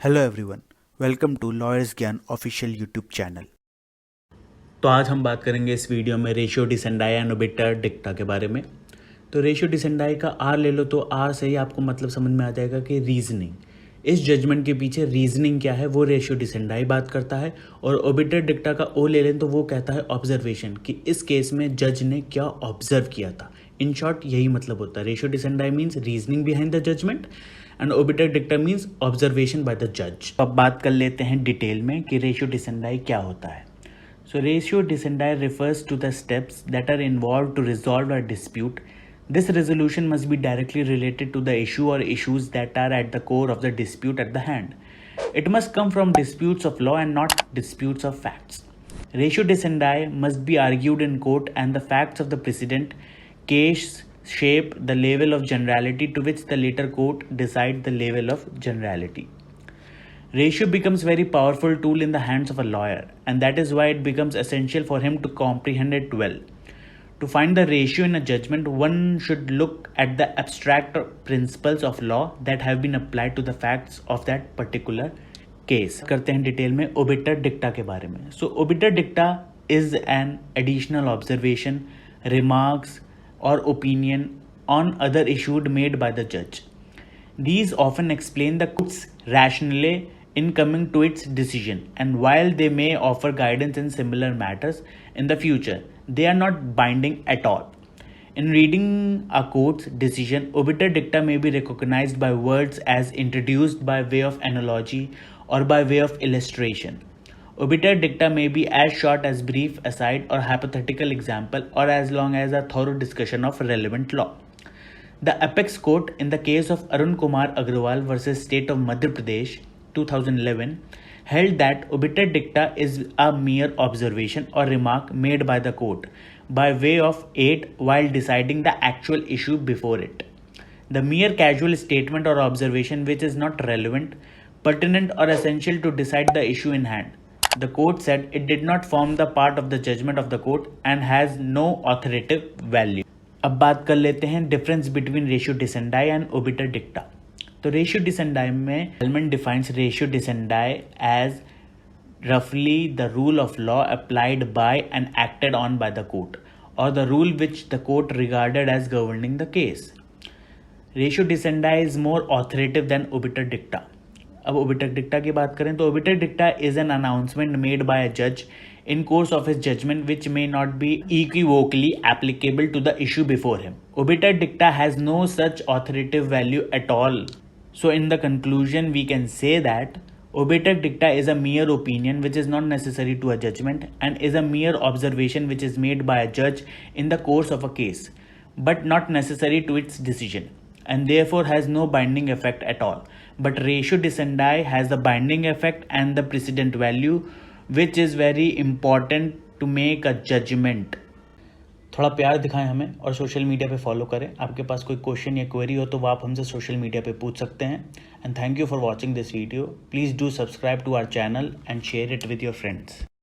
Hello everyone, welcome to lawyers Gyan official YouTube channel. तो आज हम बात करेंगे इस वीडियो में रेशियो डिसेंडाई एंड ओबिटर डिक्टा के बारे में। तो रेशियो डिसेंडाई का आर ले लो तो आर से ही आपको मतलब समझ में आ जाएगा कि रीजनिंग, इस जजमेंट के पीछे रीजनिंग क्या है वो रेशियो डिसेंडाई बात करता है। और ओबिटर डिक्टा का ओ ले लें तो वो कहता है ऑब्जर्वेशन, कि इस केस में जज ने क्या ऑब्जर्व किया था। इन शॉर्ट यही मतलब होता है। Ratio decidendi means reasoning behind the judgment and obiter dicta means observation by the जज। अब बात कर लेते हैं डिटेल में कि रेशियो डिसेंडाई क्या होता है। So ratio dicendi refers to the steps that are involved to resolve a dispute. This resolution must be directly related to the issue or issues that are at the core of the dispute at the hand. It must come from disputes of law and not disputes of facts. Ratio dicendi must be argued in court and the facts of the precedent case shape the level of generality to which the later court decide the level of generality. Ratio becomes very powerful tool in the hands of a lawyer, and that is why it becomes essential for him to comprehend it well. To find the ratio in a judgment, one should look at the abstract principles of law that have been applied to the facts of that particular case. करते हैं detail में ओबिटर डिक्टा के बारे में। So obiter dicta is an additional observation, remarks or opinion on other issued made by the judge. These often explain the court's rationale in coming to its decision, and while they may offer guidance in similar matters in the future, they are not binding at all. In reading a court's decision, obiter dicta may be recognized by words as introduced by way of analogy or by way of illustration. Obiter dicta may be as short as brief aside or hypothetical example, or as long as a thorough discussion of relevant law. The apex court in the case of Arun Kumar Agrawal versus State of Madhya Pradesh 2011 held that obiter dicta is a mere observation or remark made by the court by way of aid while deciding the actual issue before it. The mere casual statement or observation which is not relevant, pertinent or essential to decide the issue in hand. The court said it did not form the part of the judgment of the court and has no authoritative value. अब बात कर लेते हैं difference between ratio decidendi and obiter dicta. तो ratio decidendi में Hellman defines ratio decidendi as roughly the rule of law applied by and acted on by the court, or the rule which the court regarded as governing the case. Ratio dicendi is more authoritative than obiter dicta. अब obiter dicta की बात करें तो obiter dicta is an announcement made by a judge in course of his judgment which may not be equivocally applicable to the issue before him. Obiter dicta has no such authoritative value at all. So in the conclusion we can say that obiter dicta is a mere opinion which is not necessary to a judgment and is a mere observation which is made by a judge in the course of a case, but not necessary to its decision, and therefore has no binding effect at all. But ratio dicendi has the binding effect and the precedent value, which is very important to make a judgment. थोड़ा प्यार दिखाएं हमें और social media पे follow करें। आपके पास कोई question या क्वेरी हो तो वो आप हमसे सोशल मीडिया पे पूछ सकते हैं। And thank you for watching this video. Please do subscribe to our channel and share it with your friends.